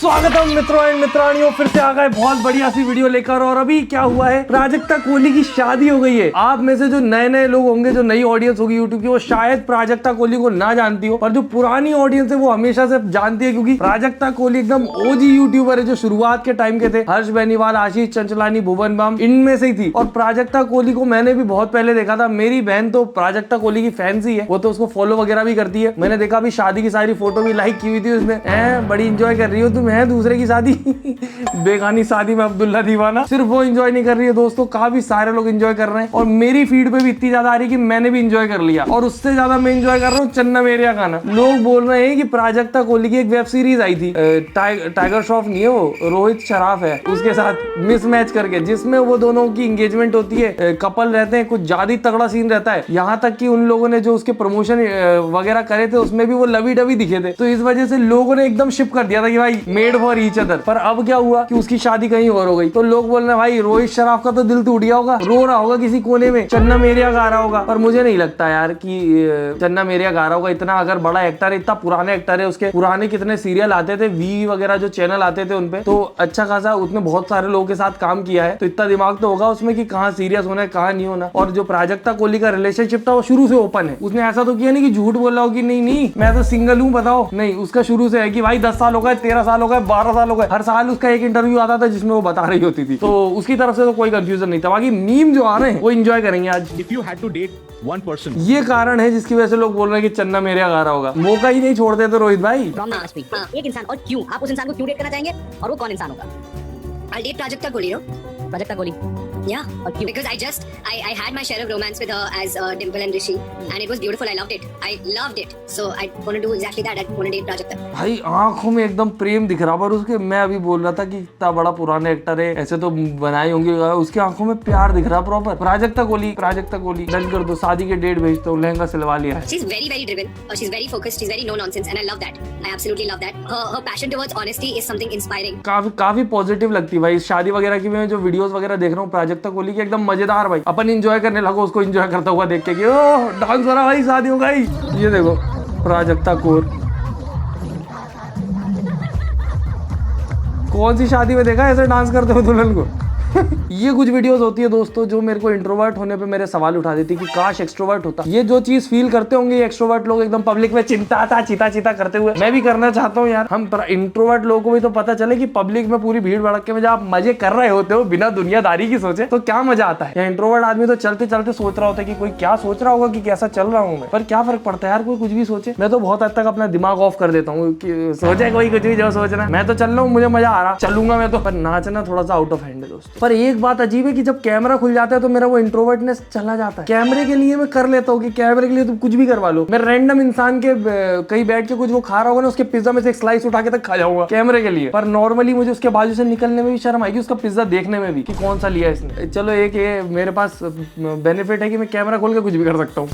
स्वागतम मित्रों एंड मित्रानियों, फिर से आ गए बहुत बढ़िया सी वीडियो लेकर। और अभी क्या हुआ है, प्राजक्ता कोहली की शादी हो गई है। आप में से जो नए नए लोग होंगे, जो नई ऑडियंस होगी यूट्यूब की, वो शायद प्राजक्ता कोहली को ना जानती हो, पर जो पुरानी ऑडियंस है वो हमेशा से जानती है, क्योंकि प्राजक्ता कोहली एकदम ओजी यूट्यूबर है, जो शुरुआत के टाइम के थे। हर्ष बेनीवाल, आशीष चंचलानी, भुवन बाम, इनमें से ही थी। और प्राजक्ता कोहली को मैंने भी बहुत पहले देखा था। मेरी बहन तो प्राजक्ता कोहली की फैंस ही है, वो तो उसको फॉलो वगैरह भी करती है। मैंने देखा अभी शादी की सारी फोटो भी लाइक की हुई थी उसने। बड़ी इंजॉय कर रही हो तुम, है दूसरे की शादी बेगानी शादी में अब्दुल्ला दीवाना। सिर्फ वो एंजॉय नहीं कर रही है दोस्तों, काफी सारे लोग एंजॉय कर रहे हैं। और मेरी फीड पे भी इतनी ज्यादा आ रही है कि मैंने भी एंजॉय कर लिया। और उससे ज्यादा मैं एंजॉय कर रहा हूँ चन्ना मेरेया गाना। लोग बोल रहे हैं कि प्राजक्ता कोहली की एक वेब सीरीज आई थी, टाइगर श्रॉफ नहीं है वो, रोहित शराफ है, उसके साथ मिसमैच करके, जिसमें वो दोनों की एंगेजमेंट होती है, कपल रहते हैं, कुछ ज्यादा ही तगड़ा सीन रहता है। यहाँ तक कि उन लोगों ने जो उसके प्रमोशन वगैरह करे थे उसमें भी वो लवी डवी दिखे थे। तो इस वजह से लोगों ने एकदम शिप कर दिया था कि भाई मेड फॉर ईच अदर। पर अब क्या हुआ कि उसकी शादी कहीं और हो गई। तो लोग बोल रहे हैं भाई रोहित शराफ का तो दिल टूट गया होगा, रो रहा होगा किसी कोने में, चन्ना मेरेया गा रहा होगा। पर मुझे नहीं लगता यार कि चन्ना मेरेया गा रहा होगा। इतना अगर बड़ा एक्टर है, इतना पुराने एक्टर है, उसके पुराने कितने सीरियल आते थे, वी वगैरह जो चैनल आते थे उनपे, तो अच्छा खासा उसने बहुत सारे लोगों के साथ काम किया है। तो इतना दिमाग तो होगा उसमें कि कहाँ सीरियस होना है, कहाँ नहीं होना। और जो प्राजक्ता कोहली का रिलेशनशिप था वो शुरू से ओपन है। उसने ऐसा तो किया नहीं कि झूठ बोला हो कि नहीं मैं तो सिंगल हूँ बताओ, नहीं, उसका शुरू से है कि भाई 10 साल हो गए, 13 साल हो गए, 12 साल हो गए। हर साल उसका एक इंटरव्यू आता था जिसमें वो बता रही होती थी। तो उसकी तरफ से तो कोई कंफ्यूजन नहीं था। बाकी मीम जो आ रहे हैं वो एंजॉय करेंगे आज। If you had to date one person, ये कारण है जिसकी वजह से लोग बोल रहे हैं कि चन्ना मेरेया गा रहा होगा। मौका ही नहीं छोड़ते तो रोहित भाई। एक इंसान, और क्यों आप उस इंसान को क्यों डेट करना चाहेंगे और वो कौन इंसान होगा? I'll date Prajakta Kohli, no? Prajakta Kohli. Yeah, और क्यों? Because I had my share of romance with her as Dimple and Rishi, and it was beautiful. I loved it. I loved it. So I want to do exactly that. I want to date Prajakta. भाई आंखों में एकदम प्रेम दिख रहा, पर उसके मैं अभी बोल रहा था कि इतना बड़ा पुराने एक्टर है, ऐसे तो बनाए होंगे, उसकी आंखों में प्यार दिख रहा प्रॉपर। प्राजक्ता कोहली डन कर दो, शादी के डेट भेजता हूँ, लहंगा सिलवा लिया है। She's very very driven. She's very focused. She's very no nonsense, and I love that. I absolutely love that. Her passion towards honesty is something inspiring. काफी पॉजिटिव लगती है भाई। शादी वगैरह की मैं जो वीडियोस वगैरह देख रहा हूँ प्राजक्ता कोहली की, एकदम मजेदार भाई। अपन एंजॉय करने लगो उसको एंजॉय करता हुआ देख के कि ओह डांस हो रहा भाई, शादी हो गई। ये देखो प्राजक्ता कोहली, कौन सी शादी में देखा ऐसे डांस करते हुए दुल्हन को। ये कुछ वीडियोस होती है दोस्तों जो मेरे को इंट्रोवर्ट होने पे मेरे सवाल उठा देती कि काश एक्सट्रोवर्ट होता। ये जो चीज फील करते होंगे ये एक्सट्रोवर्ट लोग एकदम पब्लिक में चिंता करते हुए, मैं भी करना चाहता हूँ यार। हम इंट्रोवर्ट लोगों को भी तो पता चले कि पब्लिक में पूरी भीड़ भड़के में जब आप मजे कर रहे होते हो बिना दुनियादारी की सोचे, तो क्या मजा आता है। इंट्रोवर्ट आदमी तो चलते चलते सोच रहा होता है कि कोई क्या सोच रहा होगा कि कैसा चल रहा हूँ मैं, पर क्या फर्क पड़ता है यार, कोई कुछ भी सोचे। मैं तो बहुत हद तक अपना दिमाग ऑफ कर देता हूँ कि सोचे कोई कुछ भी जो सोच रहा है, मैं तो चल रहा हूँ, मुझे मजा आ रहा, चलूंगा मैं तो। पर नाचना थोड़ा सा आउट ऑफ हैंड है दोस्तों। पर एक बात अजीब है कि जब कैमरा खुल जाता है तो मेरा वो इंट्रोवर्टनेस चला जाता है। कैमरे के लिए मैं कर लेता हूँ कि कैमरे के लिए तुम कुछ भी करवा लो। मैं रैंडम इंसान के कहीं बैठ के कुछ वो खा रहा होगा ना, उसके पिज्जा में से एक स्लाइस उठा के तक खा जाऊंगा कैमरे के लिए। पर नॉर्मली मुझे उसके बाजू से निकलने में भी शर्म आएगी, उसका पिज्जा देखने में भी कि कौन सा लिया इसने। चलो एक ये मेरे पास बेनिफिट है कि मैं कैमरा खोल के कुछ भी कर सकता हूँ।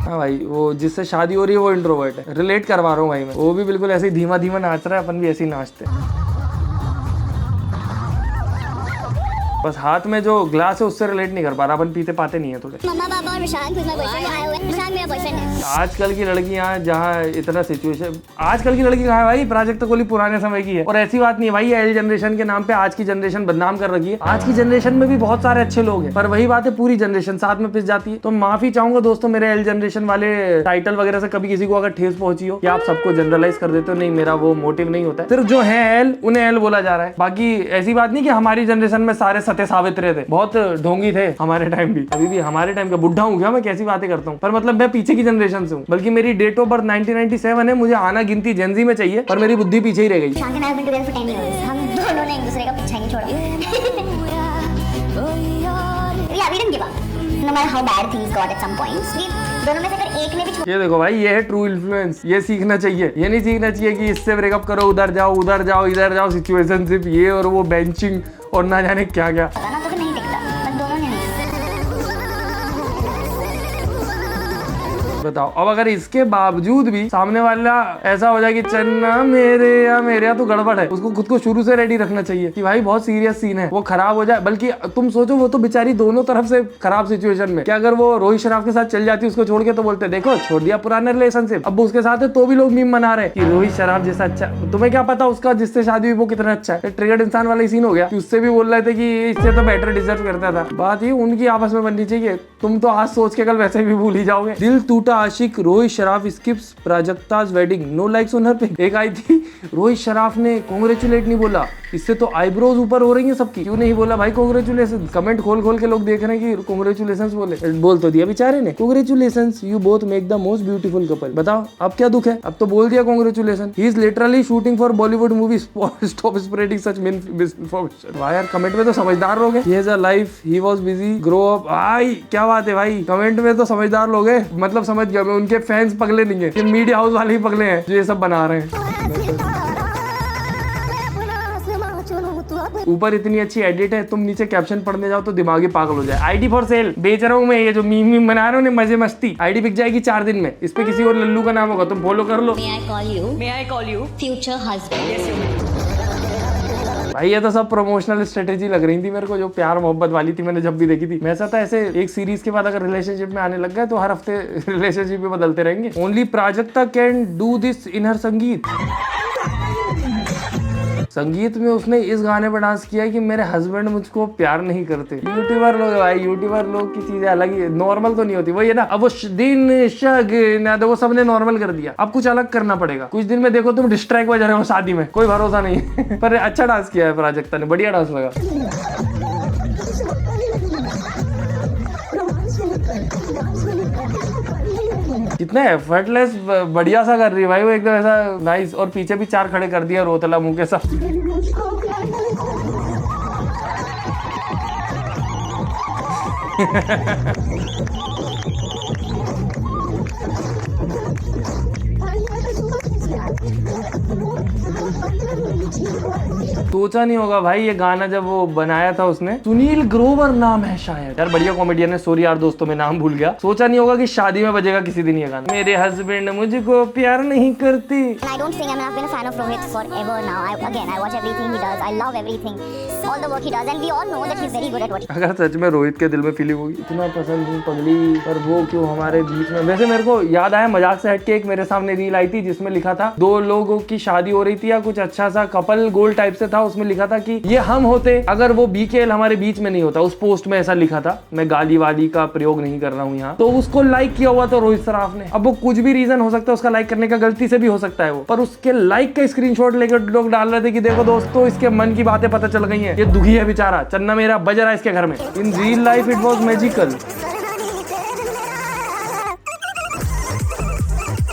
हाँ भाई, वो जिससे शादी हो रही है वो इंट्रोवर्ट है, रिलेट करवा रहा हूँ भाई मैं। वो भी बिल्कुल ऐसे ही धीमा धीमा नाच रहा है, अपन भी ऐसे ही नाचते हैं। बस हाथ में जो ग्लास है उससे रिलेट नहीं कर पा रहा, अपन पीते पाते नहीं है थोड़े। मम्मा पापा और विशाल मेरा बॉयफ्रेंड है। आजकल की लड़कियां जहाँ इतना सिचुएशन, आजकल की लड़की कहाँ है भाई, प्राजक्ता कोहली पुराने समय की है। और ऐसी बात नहीं है भाई एल जनरेशन के नाम पे आज की जनरेशन बदनाम कर रखी है। आज की जनरेशन में भी बहुत सारे अच्छे लोग हैं, पर वही बात है पूरी जनरेशन साथ में पिस जाती है। तो माफी चाहूंगा दोस्तों मेरे एल जनरेशन वाले टाइटल वगैरह से कभी किसी को अगर ठेस पहुंची हो कि आप सबको जनरलाइज कर देते हो। नहीं, मेरा वो मोटिव नहीं होता है। सिर्फ जो है एल उन्हें एल बोला जा रहा है। बाकी ऐसी बात नहीं कि हमारी जनरेशन में सारे सत्य सावित्री थे, बहुत ढोंगी थे हमारे टाइम भी। अभी भी हमारे टाइम का बुढ़ा हूँ क्या मैं, कैसी बातें करता हूँ। पर मतलब मैं पीछे की जनरेशन से हूँ, बल्कि मेरी डेट ऑफ बर्थ 1997 है। मुझे आना गिनती जेनजी में चाहिए, पर मेरी बुद्धि पीछे ही रह गई। हम दोनों ने एक दूसरे का पीछा नहीं छोड़ा। Yeah, we didn't give up. No matter how bad things got at some points, we दोनों में से अगर एक ने भी ये देखो भाई, ये है ट्रू इन्फ्लुएंस। ये सीखना चाहिए, ये नहीं सीखना चाहिए कि इससे ब्रेकअप करो, उधर जाओ इधर जाओ, सिचुएशनशिप ये और वो, बेंचिंग और ना जाने क्या क्या। ना तो नहीं टिकता, पर दोनों ने नहीं। बताओ। अब अगर इसके बावजूद भी सामने वाला ऐसा हो जाए कि चन्ना मेरे या तो गड़बड़ है, उसको खुद को शुरू से रेडी रखना चाहिए कि भाई बहुत सीरियस सीन है, वो खराब हो जाए। बल्कि तुम सोचो, वो तो बेचारी दोनों तरफ से खराब सिचुएशन में, क्या अगर वो रोहित शराफ के साथ चल जाती उसको छोड़ के, तो बोलते देखो छोड़ दिया पुराना रिलेशनशिप, अब वो उसके साथ है तो भी लोग मीम बना रहे हैं कि रोहित शराफ जैसा अच्छा। तुम्हें क्या पता उसका जिससे शादी हुई वो कितना अच्छा है। ट्रिगर्ड इंसान वाला ही सीन हो गया कि उससे भी बोल रहे थे कि इससे तो बेटर डिजर्व करता था। बात ये उनकी आपस में बननी चाहिए, तुम तो आज सोच के कल वैसे भी भूल ही जाओगे। दिल टूटा आशिक, Rohit Saraf skips Prajakta's wedding, no likes on her pic. एक आई थी, रोहित शराफ ने कांग्रेचुलेट नहीं बोला, इससे तो आईब्रोज ऊपर हो रही है सबकी। क्यों नहीं बोला भाई कांग्रेचुलेशन? कमेंट खोल खोल के लोग देख रहे हैं कि कांग्रेचुलेशंस बोल तो दिया बेचारे ने, congratulations you both make the most beautiful couple. बताओ अब क्या दुख है, अब तो बोल दिया congratulation. He is literally shooting for Bollywood movie, stop spreading such misinformation. भाई यार कमेंट में तो समझदार लोग हैं। He has a life, he was busy, grow up. भाई क्या बात है भाई, कमेंट में तो समझदार लोग हैं। मतलब समझ गया मैं, उनके फैंस पगले नहीं है, ये मीडिया हाउस वाले ही पगले हैं जो ये सब बना रहे हैं। ऊपर इतनी अच्छी एडिट है, तुम नीचे कैप्शन पढ़ने जाओ तो दिमागी पागल हो जाए। आईडी फॉर सेल बेच रहा हूँ मैं, ये जो मीम बना रहे हो मजे मस्ती, आईडी बिक जाएगी 4 दिन में। इस पे किसी और लल्लू का नाम होगा, तुम फॉलो कर लो। May I call you future husband? Yes, you may. भाई ये तो सब प्रमोशनल स्ट्रेटेजी लग रही थी मेरे को, जो प्यार मोहब्बत वाली थी मैंने जब भी देखी थी। मैं ऐसा था ऐसे एक सीरीज के बाद अगर रिलेशनशिप में आने लग गए तो हर हफ्ते रिलेशनशिप भी बदलते रहेंगे। Only Prajakta can do this in her sangeet. संगीत में उसने इस गाने पर डांस किया कि मेरे हस्बैंड मुझको प्यार नहीं करते। यूट्यूबर लोग भाई, यूट्यूबर लोग की चीजें अलग ही, नॉर्मल तो नहीं होती। वो ये ना, अब वो दिन शग वो सबने नॉर्मल कर दिया, अब कुछ अलग करना पड़ेगा। कुछ दिन में देखो तुम डिस्ट्रैक्ट बजा रहे हो शादी में, कोई भरोसा नहीं। पर अच्छा डांस किया है प्राजक्ता ने, बढ़िया डांस लगा। कितना एफर्टलेस बढ़िया सा कर रही है भाई वो, एकदम ऐसा नाइस। और पीछे भी 4 खड़े कर दिया रोतला मुंह के साथ। सोचा नहीं होगा भाई ये गाना जब वो बनाया था उसने, सुनील ग्रोवर नाम है शायद, यार बढ़िया कॉमेडियन है। सॉरी यार दोस्तों मैं नाम भूल गया। सोचा नहीं होगा कि शादी में बजेगा किसी दिन ये गाना, मेरे हस्बैंड मुझको प्यार नहीं करती। I don't sing. I mean, I've been a fan of Rohit forever now. I watch everything he does. I love everything, all the work he does, and we all know that he's very good at what he. अगर सच में रोहित के दिल में feeling होगी, इतना पसंद हूँ पगली, पर वो क्यों हमारे बीच में। वैसे मेरे को याद आया, मजाक से हटके एक मेरे सामने रील आई थी जिसमें लिखा था 2 लोगों की शादी हो रही थी या कुछ अच्छा सा कपल गोल टाइप से था। उसमें लिखा था कि ये हम होते अगर वो बीकेएल हमारे बीच में नहीं होता। उस पोस्ट में ऐसा लिखा था, मैं गाली वाली का प्रयोग नहीं कर रहा हूँ यहाँ। तो उसको लाइक किया हुआ था रोहित शराफ ने। अब वो कुछ भी रीजन हो सकता है उसका लाइक करने का, गलती से भी हो सकता है वो, पर उसके लाइक का स्क्रीनशॉट लेकर लोग डाल रहे थे कि देखो दोस्तों इसके मन की बातें पता चल गई हैं, ये दुखी है बेचारा, चन्ना मेरा बज रहा है इसके घर में। In real life it was magical,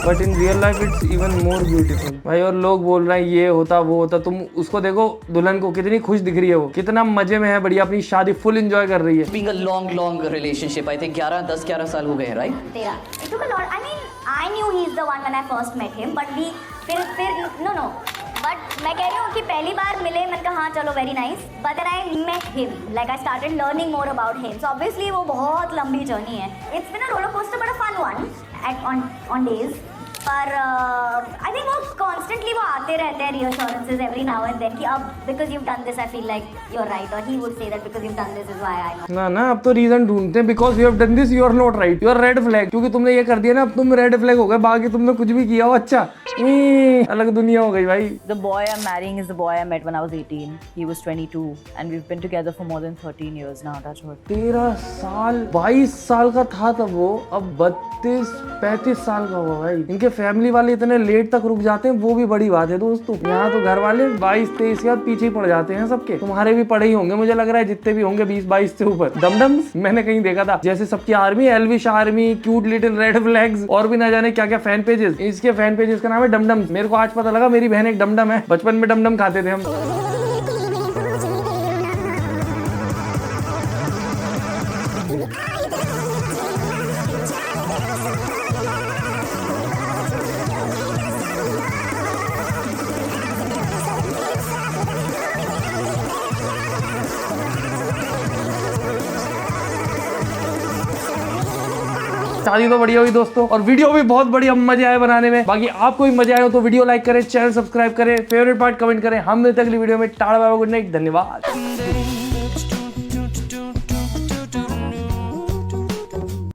but in real life it's even more beautiful. भाई और लोग बोल रहे हैं ये होता वो होता, तुम उसको देखो दुल्हन को, कितनी खुश दिख रही है वो, कितना मजे में है, बढ़िया अपनी शादी फुल एंजॉय कर रही है। Being a long relationship, I think 10-11 साल हो गए हैं, right? 13. It took a lot. I mean, I knew he's the one when I first met him, but we फिर no. But मैं कह रही हूँ कि पहली बार मिले, मैंने कहा हाँ चलो very nice, but then I met him, like I started learning more about him. So obviously वो बहुत लंबी जर्नी है। It's been a roller coaster but a fun one on days. पर आई थिंक वो कॉन्स्टेंटली वो आते रहते हैं reassurances every now and then कि अब because you've done this I feel like you're right, or he would say that because you've done this is why I ना अब तो रीजन ढूंढते हैं, because you have done this you are not right, you are red flag, क्योंकि तुमने ये कर दिया ना, अब तुम रेड फ्लैग हो गए। बाकी तुमने कुछ भी किया हो अच्छा, अलग दुनिया हो गई भाई। The boy I'm marrying is the boy I met when I was 18. He was 22 and we've been together for more than 13 years now. That's what. 13 साल, 22 साल का था तब वो, अब 32-35 साल का हुआ भाई। इनके फैमिली वाले इतने लेट तक रुक जाते हैं, वो भी बड़ी बात है दोस्तों। यहाँ तो घर वाले 22-23 के बाद पीछे ही पड़ जाते हैं सबके। तुम्हारे भी पड़े ही होंगे मुझे लग रहा है, जितने भी होंगे 20-22 से ऊपर। डमडम मैंने कहीं देखा था, जैसे सबकी army, Elvish army, cute little red flags और भी ना जाने क्या क्या फैन पेजेस। इसके फैन पेजेस का नाम है डमडम। मेरे को आज पता लगा मेरी बहन एक डमडम है, बचपन में डमडम खाते थे हम। शादी तो बढ़िया हुई दोस्तों, और वीडियो भी बहुत बढ़िया मजे आए बनाने में। बाकी आपको भी मजा आए हो तो वीडियो लाइक करें, चैनल सब्सक्राइब करें, फेवरेट पार्ट कमेंट करें। हम मिलते हैं अगली वीडियो में। Tata bye bye, good night, धन्यवाद।